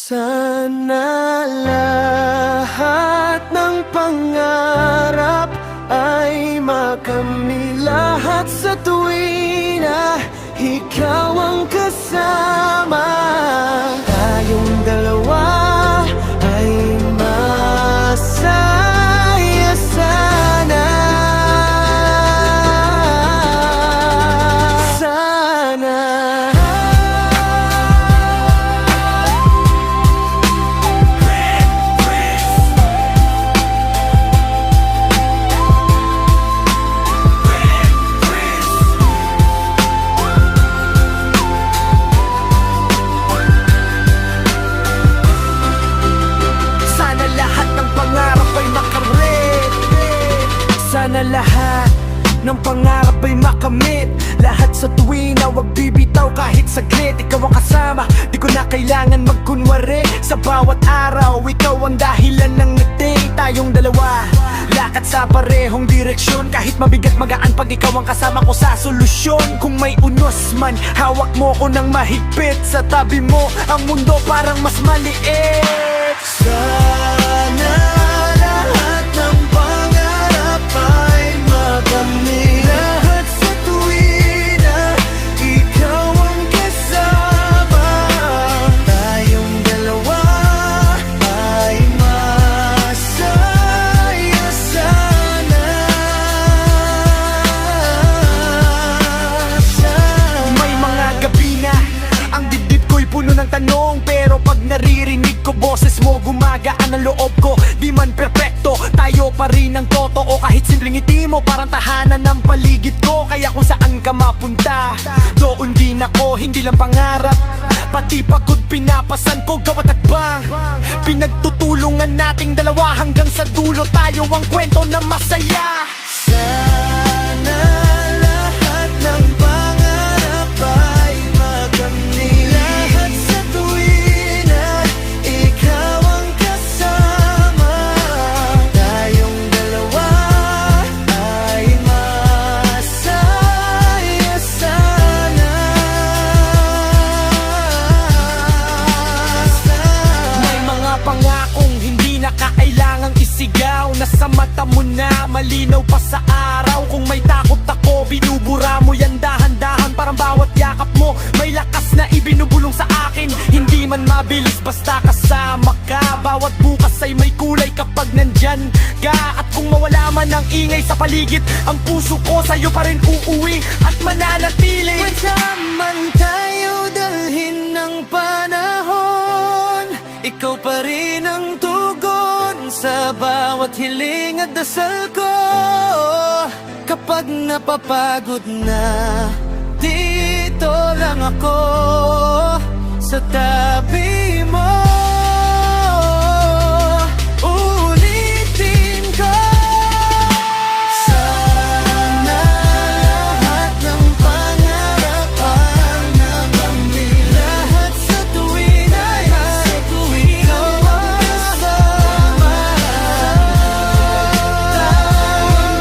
Sana lahat ng pangarap ay makamit, lahat sa tuwing na ikaw ang kasama. Tayong dalawa ay masaya sana. Sana Sana lahat ng pangarap ay makamit, lahat sa tuwing na wag bibitaw kahit saglit. Ikaw ang kasama, di ko na kailangan magkunwari. Sa bawat araw, ikaw ang dahilan ng ngiti. Tayong dalawa, lakad sa parehong direksyon. Kahit mabigat magaan pag ikaw ang kasama ko sa solusyon. Kung may unos man, hawak mo ko ng mahigpit. Sa tabi mo, ang mundo parang mas maliit. Sana lahat ng pangarap ay makamit, lahat sa tuwing na ikaw ang kasama. Tayong dalawa ay masaya sana. May mga gabi na ang dibdib ko'y puno ng tanong, pero pag naririnig ko boses mo, gumagaan ang loob ko. Di man perpekto, tayo pa rin ang totoo. Kahit simpleng ngiti mo, parang tahanan ng paligid ko. Kaya kung saan ka mapunta, doon din ako. Hindi lang pangarap, pati pagod pinapasan ko. Gawat at bang, pinagtutulungan nating dalawa. Hanggang sa dulo tayo ang kwento na masaya. Sana lahat ng pangarap ay makamit, lahat sa tuwing na ikaw ang kasama. Tayong dalawa ay masaya sana. May mga pangakong hindi na kailangang isigaw. Nasa mata mo na, malinaw pa sa araw. Kung may takot ako, binubura mo yan dahan-dahan. Parang bawat yakap mo, may lakas na ibinubulong sa akin. Hindi man mabilis, basta kasama ka. Bawat bukas ay may kulay kapag nandyan ka. At kung mawala man ang ingay sa paligid, ang puso ko sa'yo pa rin uuwi at mananatili. Saan man tayo dalhin ng panahon, ikaw pa rin ang tugon sa bawat hiling at dasal ko. Kapag napapagod na, dito lang ako sa tabi mo. Ulitin ko, sana lahat ng pangarap ay makamit, lahat sa tuwing ay ikaw ang kasama.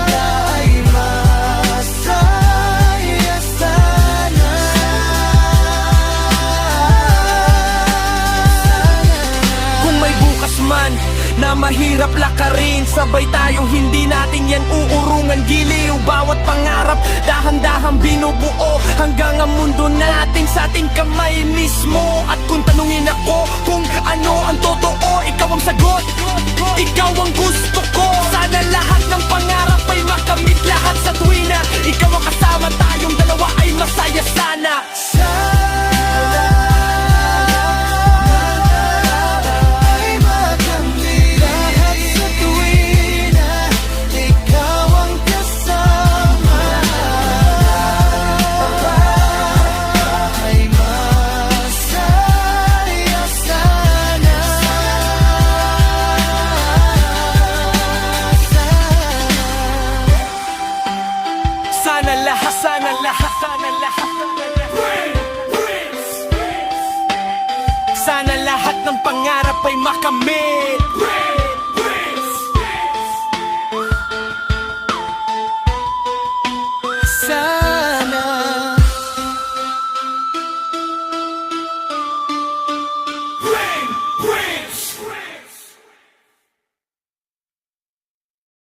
Tayong ay masaya sana. Kung may bukas man na mahirap lakarin, sabay tayong hindi natin yan uurungan. Giliw bawat pangarap, dahan-dahang binubuo, hanggang ang mundo natin sa ating kamay mismo. At kung tanungin ako kung ano ang totoo, ikaw ang sagot, ikaw ang gusto ko. Sana lahat ng pangarap ay makamit, lahat sa tuwing na ikaw ang kasama. Tayong dalawa ay masaya sana. Sana lahat, sana lahat, sana lahat ng pangarap ay makamit.